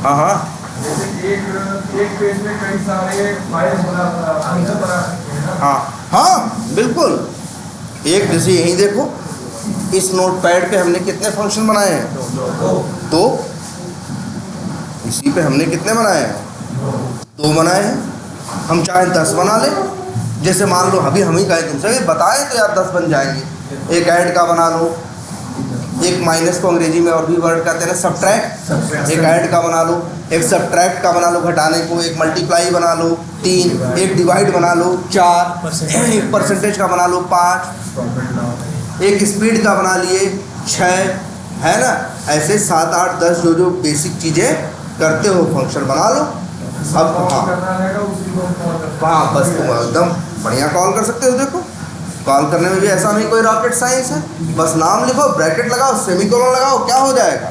हाँ हाँ जैसे एक पेज में कई सारे फाइल बना। हाँ हाँ बिल्कुल। एक जैसे यहीं देखो, इस नोटपैड पे हमने कितने फंक्शन बनाए हैं? तो इसी पे हमने कितने बनाए हैं? 2 बनाए हैं। हम चाहे 10 बना लें। जैसे मान लो अभी हम ही कहें तुमसे बताएं तो यार 10 बन जाएंगे। एक ऐड का बना लो, एक माइनस को अंग्रेजी में और भी वर्ड कहते हैं ना सब्ट्रैक्ट, एक ऐड का बना लो, एक सब्ट्रैक्ट का बना लो घटाने को, एक मल्टीप्लाई बना लो 3, एक डिवाइड बना लो 4, एक परसेंटेज का बना लो 5, एक स्पीड का बना लिए 6, है ना। ऐसे 7, 8, 10 जो बेसिक चीज़ें करते हो फंक्शन बना लो। अब हाँ बस तुम एकदम बढ़िया कॉल कर सकते हो। देखो कॉल करने में भी ऐसा नहीं कोई रॉकेट साइंस है। बस नाम लिखो, ब्रैकेट लगाओ, सेमीकोलन लगाओ, क्या हो जाएगा?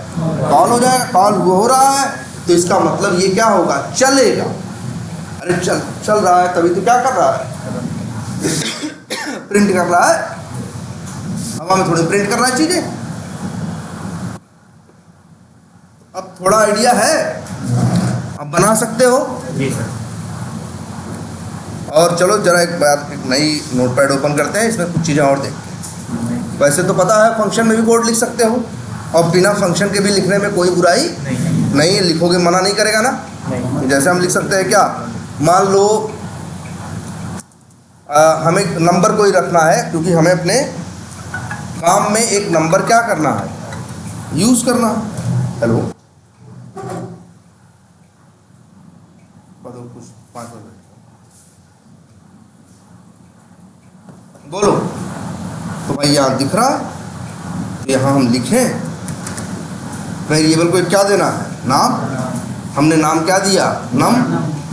कॉल हो जाएगा। कॉल हो रहा है तो इसका मतलब ये क्या होगा? चलेगा। अरे चल रहा है तभी तो क्या कर रहा है? प्रिंट कर रहा है। हवा में थोड़ी प्रिंट कर रहा है चीजें। अब थोड़ा आइडिया है, अब बना सकते हो जी सर। और चलो जरा एक बार एक नई नोटपैड ओपन करते हैं, इसमें कुछ चीज़ें और देखते हैं। वैसे तो पता है फंक्शन में भी कोड लिख सकते हो, और बिना फंक्शन के भी लिखने में कोई बुराई नहीं, लिखोगे मना नहीं करेगा ना। नहीं। जैसे हम लिख सकते हैं क्या, मान लो हमें नंबर कोई रखना है, क्योंकि हमें अपने काम में एक नंबर क्या करना है, यूज़ करना है। हेलो कुछ 5 मिनट बोलो। तो भाई यहाँ दिख रहा है, तो यहाँ हम लिखें वेरिएबल को क्या देना है? नाम। हमने नाम क्या दिया? नम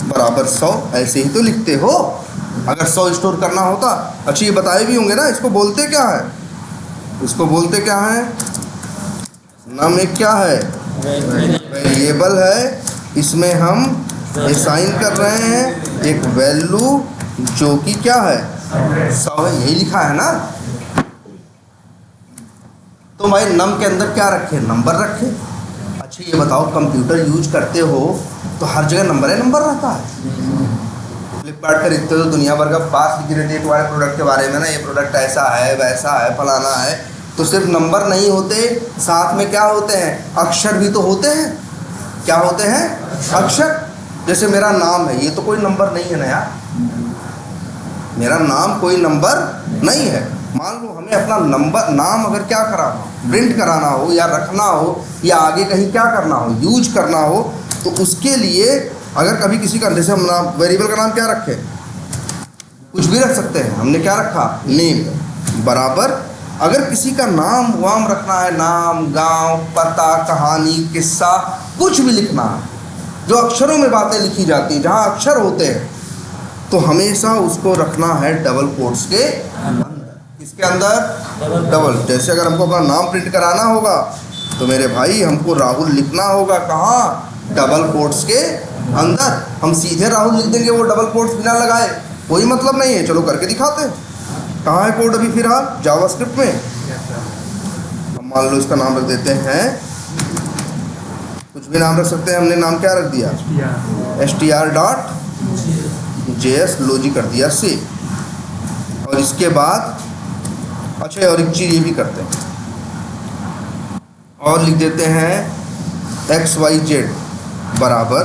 बराबर 100। ऐसे ही तो लिखते हो। अगर 100 स्टोर करना होता, अच्छा ये बताए भी होंगे ना इसको बोलते क्या है? इसको बोलते क्या है? नम एक क्या है? वेरिएबल है। इसमें हम असाइन कर रहे हैं एक वैल्यू जो कि क्या है? 100 है। यही लिखा है ना। तो भाई नम के अंदर क्या रखे? नंबर रखे। अच्छा ये बताओ, कंप्यूटर यूज करते हो तो हर जगह नंबर रहता है? फ्लिपकार्ट खरीदते हो तो दुनिया भर का पास लिखी रहती है तुम्हारे प्रोडक्ट के बारे में ना, ये प्रोडक्ट ऐसा है वैसा है फलाना है। तो सिर्फ नंबर नहीं होते, साथ में क्या होते हैं? अक्षर भी तो होते हैं। क्या होते हैं? अक्षर। जैसे मेरा नाम है, ये तो कोई नंबर नहीं है ना यार, मेरा नाम कोई नंबर नहीं है। मान लो हमें अपना नंबर नाम अगर क्या कराना हो, प्रिंट कराना हो या रखना हो या आगे कहीं क्या करना हो, यूज करना हो, तो उसके लिए अगर कभी किसी का, जैसे हम नाम वेरिएबल का नाम क्या रखें? कुछ भी रख सकते हैं। हमने क्या रखा? नेम बराबर। अगर किसी का नाम वाम रखना है, नाम, गांव, पता, कहानी, किस्सा, कुछ भी लिखना है जो अक्षरों में बातें लिखी जाती हैं, जहाँ अक्षर होते हैं, तो हमेशा उसको रखना है डबल कोट्स के अंदर। किसके अंदर? डबल। जैसे अगर हमको अपना नाम प्रिंट कराना होगा तो मेरे भाई हमको राहुल लिखना होगा कहाँ? डबल कोट्स के अंदर। हम सीधे राहुल लिख देंगे, वो डबल कोट्स बिना लगाए, कोई मतलब नहीं है। चलो करके दिखाते हैं। कहाँ है कोड अभी फिलहाल? जावास्क्रिप्ट में। हम मान लो इसका नाम रख देते हैं, कुछ भी नाम रख सकते हैं। हमने नाम क्या रख दिया? str.js लॉजी कर दिया से। और इसके बाद अच्छा और एक चीज़ ये भी करते हैं, और लिख देते हैं XYZ बराबर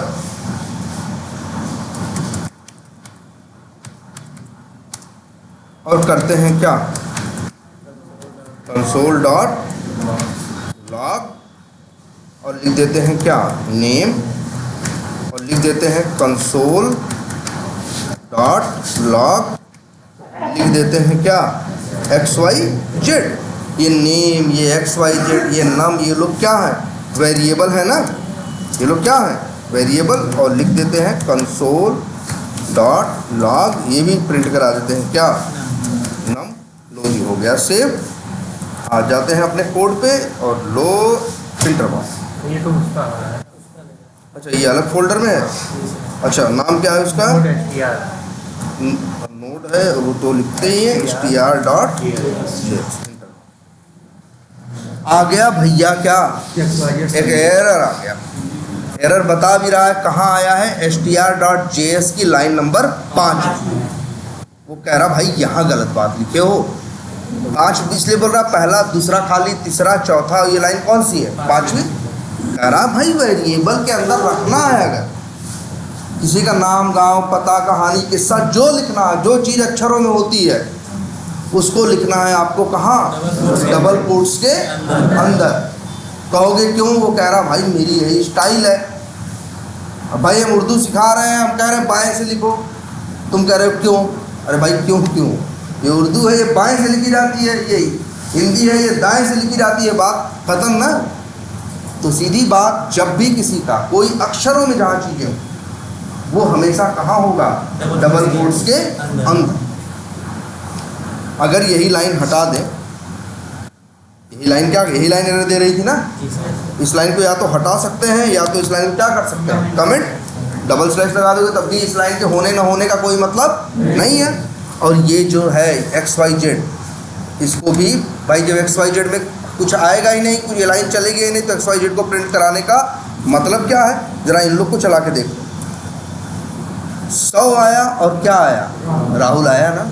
और करते हैं क्या? console.log और लिख देते हैं क्या? नेम। और लिख देते हैं console.log लिख देते हैं क्या? XYZ। ये नेम, ये XYZ, ये नम, ये लोग क्या है? वेरिएबल है ना। ये लोग क्या है? वेरिएबल। और लिख देते हैं console.log, ये भी प्रिंट करा देते हैं क्या? नम। लो जी हो गया सेव। आ जाते हैं अपने कोड पे और लो फिल्टर बॉक्स। ये तो उसका है। अच्छा ये अलग फोल्डर में है। अच्छा नाम क्या है उसका? नोड है, वो तो लिखते ही है str.js। आ गया भैया क्या? एक एरर आ गया। एरर बता भी रहा है कहाँ आया है, str.js की लाइन नंबर 5। वो कह रहा भाई यहाँ गलत बात लिखे हो। 5 इसलिए बोल रहा पहला दूसरा खाली तीसरा चौथा, ये लाइन कौन सी है, 5वीं। कह रहा भाई वेरिएबल के अंदर रखना है, अगर किसी का नाम गांव पता कहानी किस्सा जो लिखना है, जो चीज़ अक्षरों में होती है उसको लिखना है आपको कहाँ, डबल कोट्स के अंदर। कहोगे क्यों, वो कह रहा भाई मेरी यही स्टाइल है। अब भाई हम उर्दू सिखा रहे हैं, हम कह रहे हैं बाएं से लिखो, तुम कह रहे हो क्यों। अरे भाई क्यों, ये उर्दू है, ये बाएं से लिखी जाती है, ये हिंदी है, ये दाएं से लिखी जाती है, बात खत्म ना। तो सीधी बात, जब भी किसी का कोई अक्षरों में जहाँ चीज़ें वो हमेशा कहाँ होगा, डबल कोट्स के अंदर। अगर यही लाइन हटा दें, यही लाइन क्या, यही लाइन एरर दे रही थी ना, इस लाइन को या तो हटा सकते हैं या तो इस लाइन को क्या कर सकते हैं, कमेंट डबल स्लैश लगा दोगे, तब भी इस लाइन के होने ना होने का कोई मतलब नहीं है। और ये जो है XYZ, इसको भी भाई जब XYZ में कुछ आएगा ही नहीं, कुछ ये लाइन चलेगी ही नहीं, तो XYZ को प्रिंट कराने का मतलब क्या है, ज़रा इन लोग को चला के देखो। 100 आया और क्या आया, राहुल आया ना।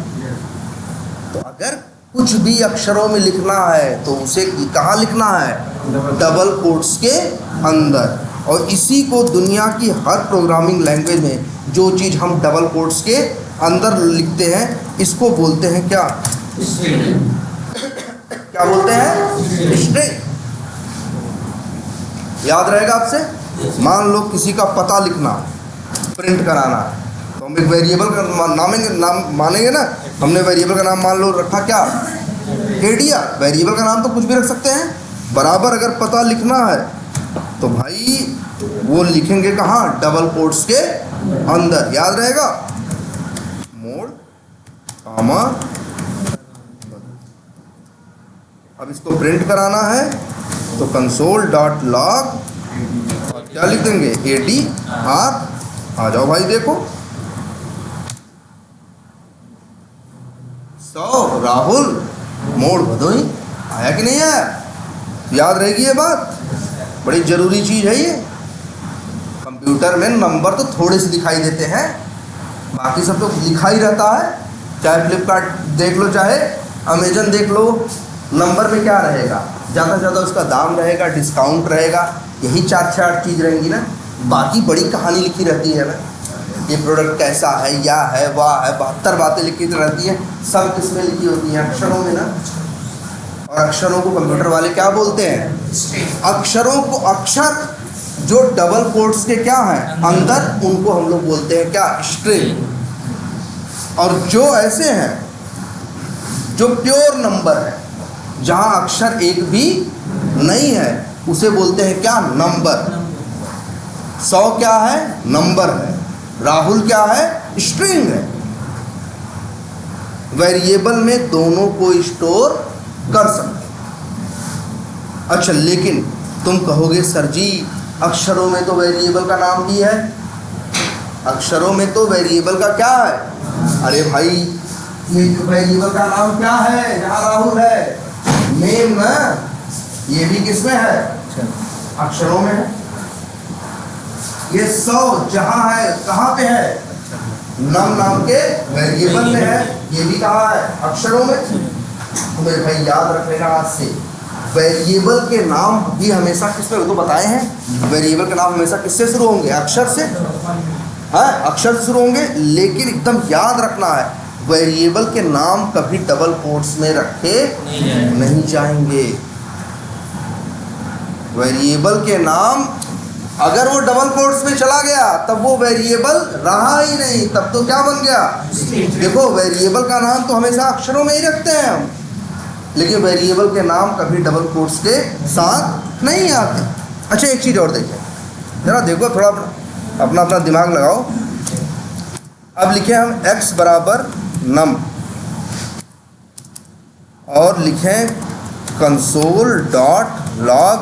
तो अगर कुछ भी अक्षरों में लिखना है तो उसे कहाँ लिखना है, डबल कोट्स के अंदर। और इसी को दुनिया की हर प्रोग्रामिंग लैंग्वेज में जो चीज़ हम डबल कोट्स के अंदर लिखते हैं इसको बोलते हैं क्या, क्या बोलते हैं, स्ट्रिंग। याद रहेगा आपसे। मान लो किसी का पता लिखना, प्रिंट कराना है, तो हम एक वेरिएबल का नाम मानेंगे ना। हमने वेरिएबल का नाम मान लो रखा क्या, एडिया। वेरिएबल का नाम तो कुछ भी रख सकते हैं, बराबर अगर पता लिखना है तो भाई वो लिखेंगे कहाँ, डबल कोट्स के अंदर। याद रहेगा, मोड कामा। अब इसको प्रिंट कराना है तो console.log और क्या लिख देंगे, ADR। आ जाओ भाई देखो, 100 राहुल मोड़ भदोई आया कि नहीं आया। याद रहेगी ये बात, बड़ी ज़रूरी चीज़ है ये। कंप्यूटर में नंबर तो थोड़े से दिखाई देते हैं, बाकी सब तो लिखा ही रहता है। चाहे फ्लिपकार्ट देख लो, चाहे अमेजन देख लो, नंबर में क्या रहेगा, ज़्यादा से ज़्यादा उसका दाम रहेगा, डिस्काउंट रहेगा, यही 4 चीज़ रहेंगी ना। बाकी बड़ी कहानी लिखी रहती है ना, ये प्रोडक्ट कैसा है, या है, वाह है, 72 बातें लिखी रहती हैं। सब किसमें लिखी होती हैं, अक्षरों में ना। और अक्षरों को कंप्यूटर वाले क्या बोलते हैं, अक्षरों को, अक्षर जो डबल कोट्स के क्या हैं अंदर, उनको हम लोग बोलते हैं क्या, स्ट्रिंग। और जो ऐसे हैं जो प्योर नंबर है, जहां अक्षर एक भी नहीं है, उसे बोलते हैं क्या, नंबर। 100 क्या है, नंबर है। राहुल क्या है, स्ट्रिंग है। वेरिएबल में दोनों को स्टोर कर सकते। अच्छा, लेकिन तुम कहोगे सर जी अक्षरों में तो वेरिएबल का नाम भी है, अक्षरों में तो वेरिएबल का क्या है। अरे भाई ये वेरिएबल का नाम क्या है, जहाँ राहुल है, नेम ना, ये भी किसमें है, अक्षरों में है। ये 100 जहाँ है, कहाँ पे है, नम नाम के वेरिएबल में है, ये भी कहाँ है, अक्षरों में। तो मेरे भाई याद रख लेना आज से, वेरिएबल के नाम भी हमेशा किस पे, तो बताए हैं वेरिएबल के नाम हमेशा किससे शुरू होंगे, अक्षर से। हाँ, अक्षर से शुरू होंगे, लेकिन एकदम याद रखना है वेरिएबल के नाम कभी डबल कोट्स में रखे नहीं जाएंगे। वेरिएबल के नाम अगर वो डबल कोट्स में चला गया तब वो वेरिएबल रहा ही नहीं, तब तो क्या बन गया। देखो वेरिएबल का नाम तो हमेशा अक्षरों में ही रखते हैं हम, लेकिन वेरिएबल के नाम कभी डबल कोट्स के साथ नहीं आते। अच्छा, एक चीज़ और देखें जरा, देखो थोड़ा अपना अपना दिमाग लगाओ। अब लिखे हम x बराबर नम और लिखें console.log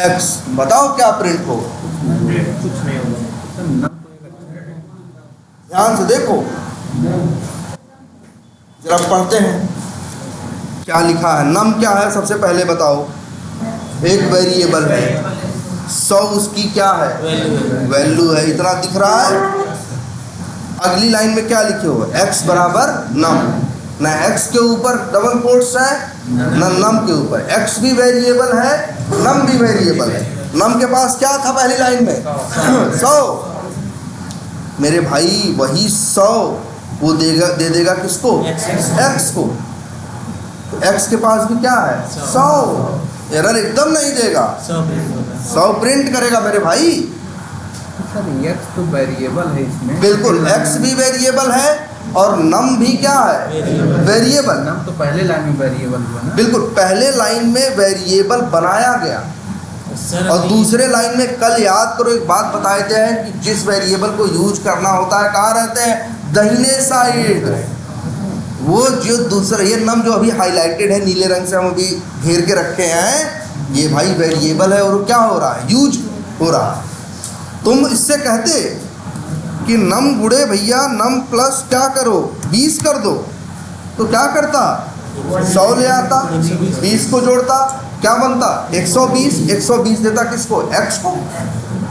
x। बताओ क्या प्रिंट हो, कुछ नहीं होगा। ध्यान से देखो जरा, पढ़ते हैं क्या लिखा है। नम क्या है सबसे पहले बताओ, एक वेरिएबल है, 100 उसकी क्या है, वैल्यू है, इतना दिख रहा है। अगली लाइन में क्या लिखे हो, x बराबर नम, ना x के ऊपर डबल कोट्स है ना नम के ऊपर, x भी वेरिएबल है, नम भी वेरिएबल है। नम के पास क्या था पहली लाइन में, 100। मेरे भाई वही 100 वो दे देगा किसको, x को। तो x के पास भी क्या है, 100। एरर एकदम नहीं देगा, 100 प्रिंट करेगा मेरे भाई। सर x तो वेरिएबल है इसमें, बिल्कुल, x भी वेरिएबल है और नम भी क्या है, वेरिएबल। नम तो पहले लाइन में वेरिएबल हुआ ना। बिल्कुल, पहले लाइन में वेरिएबल बनाया गया और दूसरे लाइन में कल याद करो एक बात बताए थे हैं कि जिस वेरिएबल को यूज करना होता है कहाँ रहते हैं, दाहिने साइड। वो जो दूसरा ये नम जो अभी हाईलाइटेड है नीले रंग से हम अभी घेर के रखे हैं, ये भाई वेरिएबल है और क्या हो रहा है, यूज हो रहा है। तुम इससे कहते कि नम गुड़े भैया नम प्लस क्या करो 20 कर दो, तो क्या करता, 100 ले आता, 20 को जोड़ता, क्या बनता 120, 120 देता किसको, x को।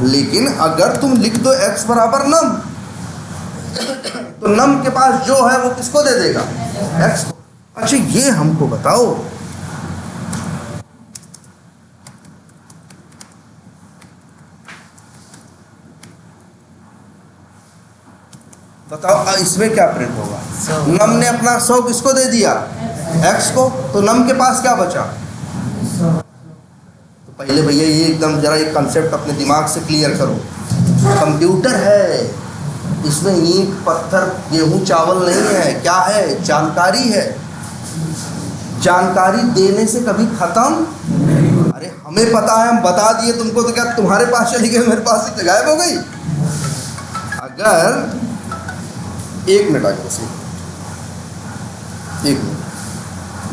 लेकिन अगर तुम लिख दो x बराबर नम, तो नम के पास जो है वो किसको दे देगा, x को। अच्छा ये हमको बताओ, बताओ इसमें क्या प्रिंट होगा, नम ने अपना 100 किसको दे दिया, x को, तो नम के पास क्या बचा। तो पहले भैया ये एकदम जरा एक कंसेप्ट अपने दिमाग से क्लियर करो, कंप्यूटर है, इसमें ईंट पत्थर गेहूं चावल नहीं है, क्या है, जानकारी है। जानकारी देने से कभी खत्म, अरे हमें पता है हम बता दिए तुमको, तो क्या तुम्हारे पास चली गई, मेरे पास से गायब हो गई। अगर एक मिनट आगे से, एक मिनट,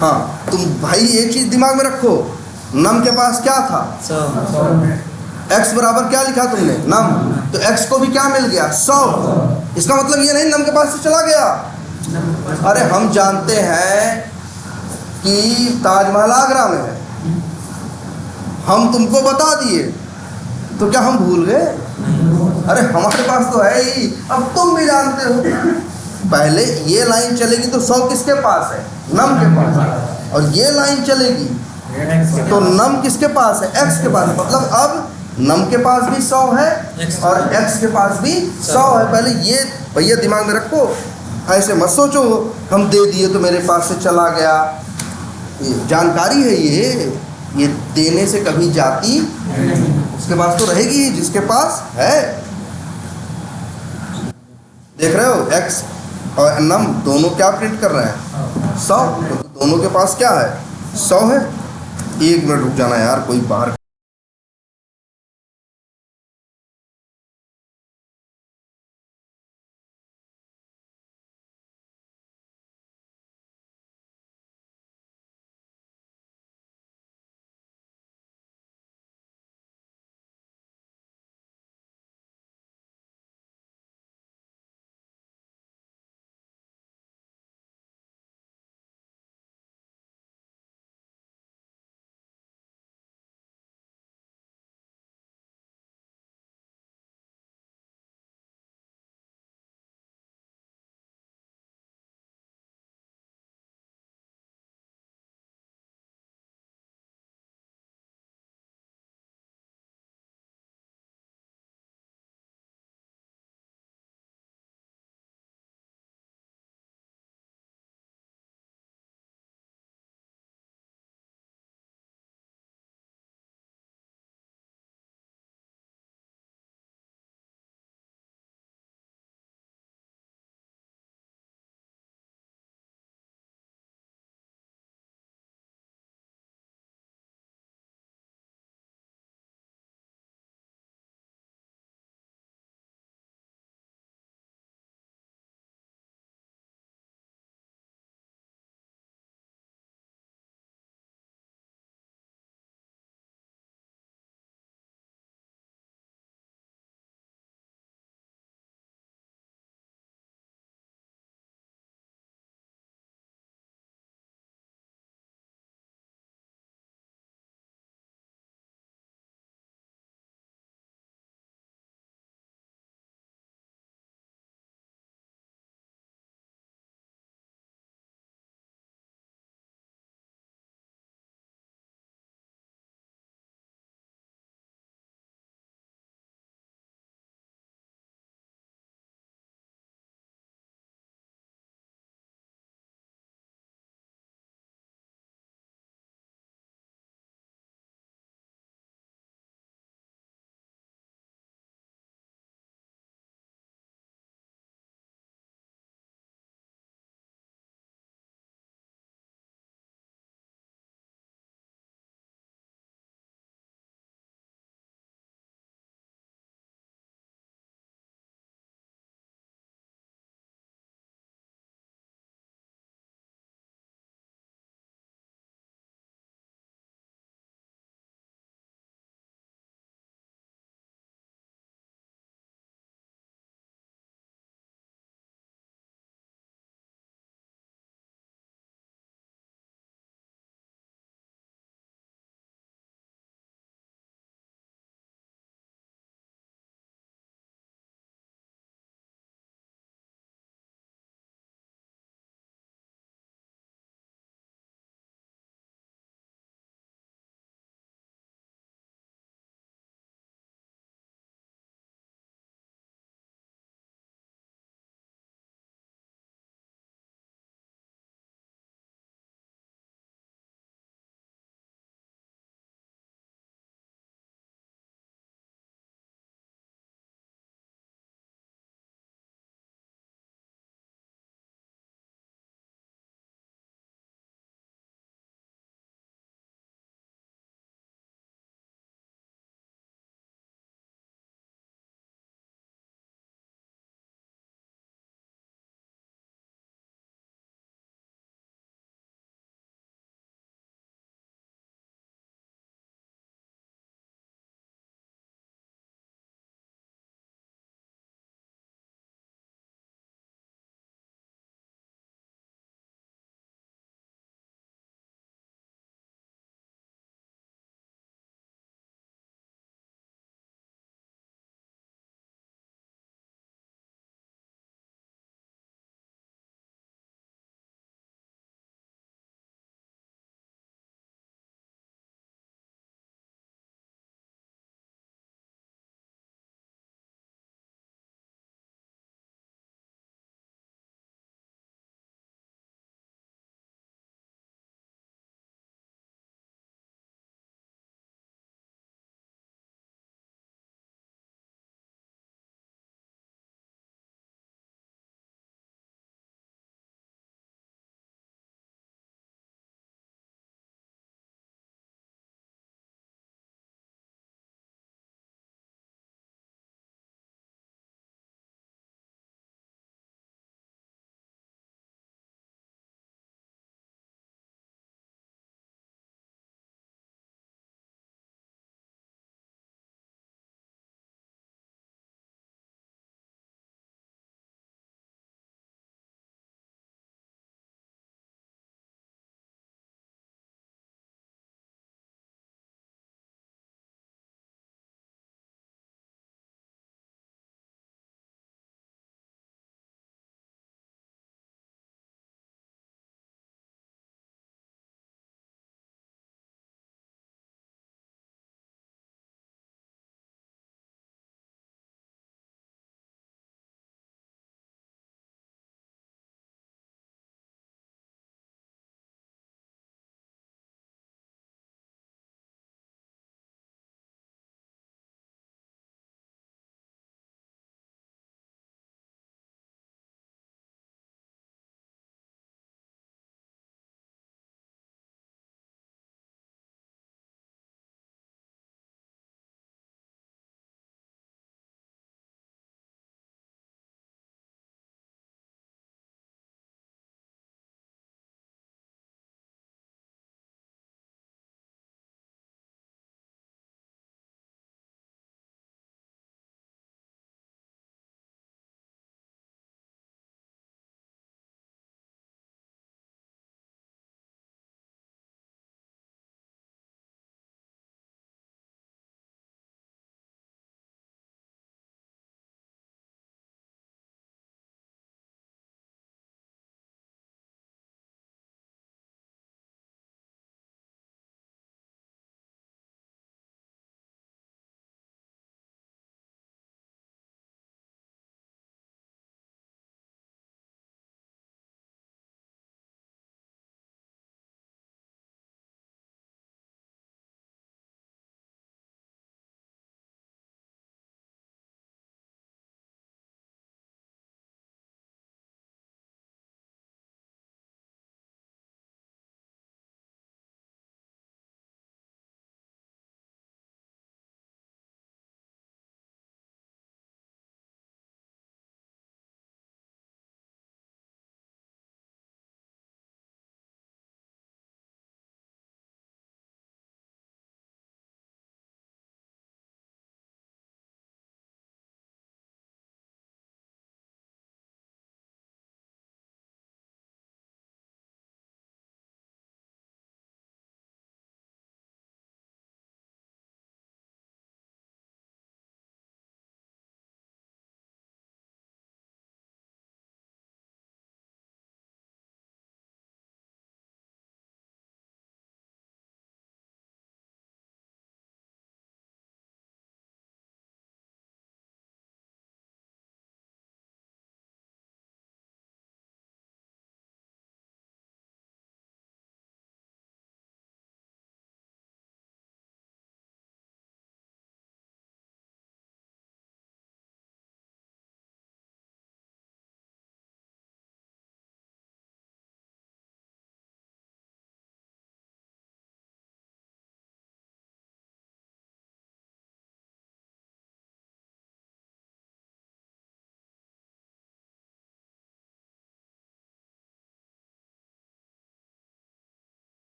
हाँ तुम भाई एक चीज दिमाग में रखो, नम के पास क्या था, x बराबर क्या लिखा तुमने, नम, तो x को भी क्या मिल गया, 100। इसका मतलब ये नहीं नम के पास से चला गया। अरे हम जानते हैं कि ताजमहल आगरा में है, हम तुमको बता दिए, तो क्या हम भूल गए, अरे हमारे पास तो है ही, अब तुम भी जानते हो। पहले ये लाइन चलेगी तो 100 किसके पास है, नम के पास, और ये लाइन चलेगी तो नम किसके पास है, x के पास। मतलब अब नम के पास भी 100 है और x के पास भी 100 है। पहले ये भैया दिमाग में रखो, ऐसे मत सोचो हम दे दिए तो मेरे पास से चला गया। ये जानकारी है, ये देने से कभी जाती, उसके पास तो रहेगी ही जिसके पास है। देख रहे हो x और नम दोनों क्या प्रिंट कर रहे हैं, 100। तो दोनों के पास क्या है, 100 है। एक मिनट रुक जाना यार, कोई बाहर